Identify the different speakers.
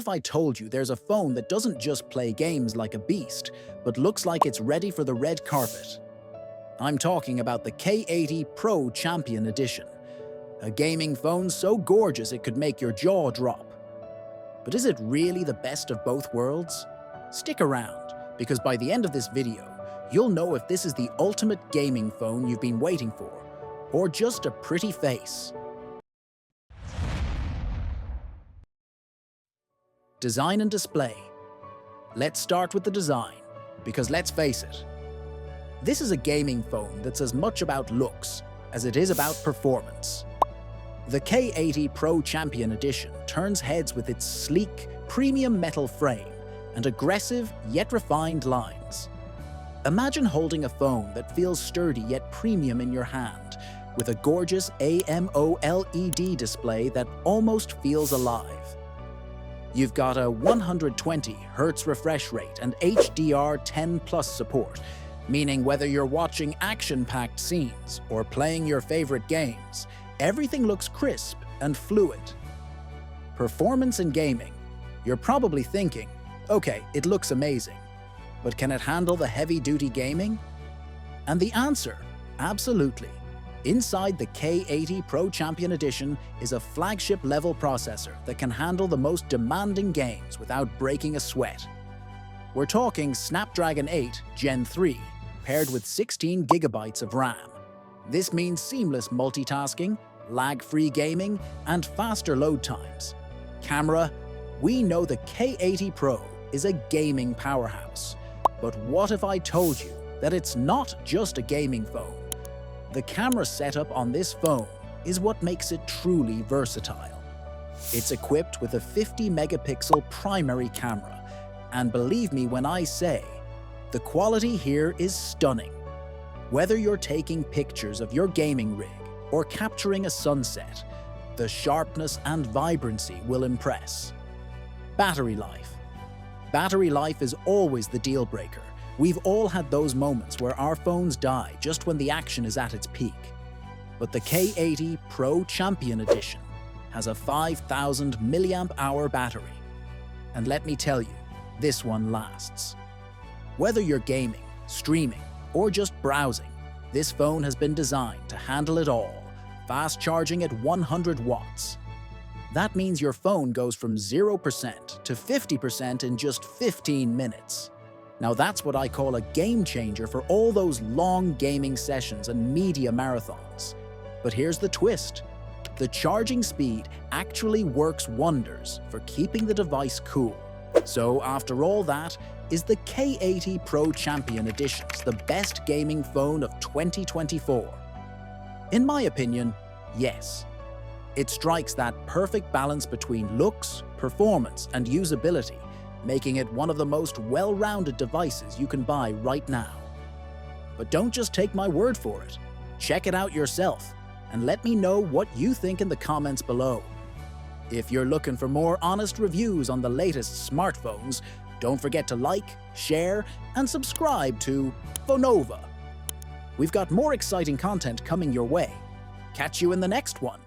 Speaker 1: if I told you there's a phone that doesn't just play games like a beast, but looks like it's ready for the red carpet? I'm talking about the K80 Pro Champion Edition, a gaming phone so gorgeous it could make your jaw drop. But is it really the best of both worlds? Stick around, because by the end of this video, you'll know if this is the ultimate gaming phone you've been waiting for, or just a pretty face. Design and display. Let's start with the design, because let's face it, this is a gaming phone that's as much about looks as it is about performance. The K80 Pro Champion Edition turns heads with its sleek, premium metal frame and aggressive yet refined lines. Imagine holding a phone that feels sturdy yet premium in your hand, with a gorgeous AMOLED display that almost feels alive. You've got a 120Hz refresh rate and HDR10+ support, meaning whether you're watching action-packed scenes or playing your favorite games, everything looks crisp and fluid. Performance in gaming. You're probably thinking, okay, it looks amazing, but can it handle the heavy-duty gaming? And the answer, absolutely. Inside the K80 Pro Champion Edition is a flagship-level processor that can handle the most demanding games without breaking a sweat. We're talking Snapdragon 8 Gen 3, paired with 16 GB of RAM. This means seamless multitasking, lag-free gaming, and faster load times. Camera. We know the K80 Pro is a gaming powerhouse. But what if I told you that it's not just a gaming phone? The camera setup on this phone is what makes it truly versatile. It's equipped with a 50-megapixel primary camera, and believe me when I say, the quality here is stunning. Whether you're taking pictures of your gaming rig or capturing a sunset, the sharpness and vibrancy will impress. Battery life. Battery life is always the deal breaker. We've all had those moments where our phones die just when the action is at its peak. But the K80 Pro Champion Edition has a 5,000 mAh battery. And let me tell you, this one lasts. Whether you're gaming, streaming, or just browsing, this phone has been designed to handle it all, fast charging at 100 watts. That means your phone goes from 0% to 50% in just 15 minutes. Now that's what I call a game changer for all those long gaming sessions and media marathons. But here's the twist. The charging speed actually works wonders for keeping the device cool. So after all that, is the K80 Pro Champion Edition the best gaming phone of 2024? In my opinion, yes. It strikes that perfect balance between looks, performance, and usability, making it one of the most well-rounded devices you can buy right now. But don't just take my word for it. Check it out yourself, and let me know what you think in the comments below. If you're looking for more honest reviews on the latest smartphones, don't forget to like, share, and subscribe to Phonova. We've got more exciting content coming your way. Catch you in the next one.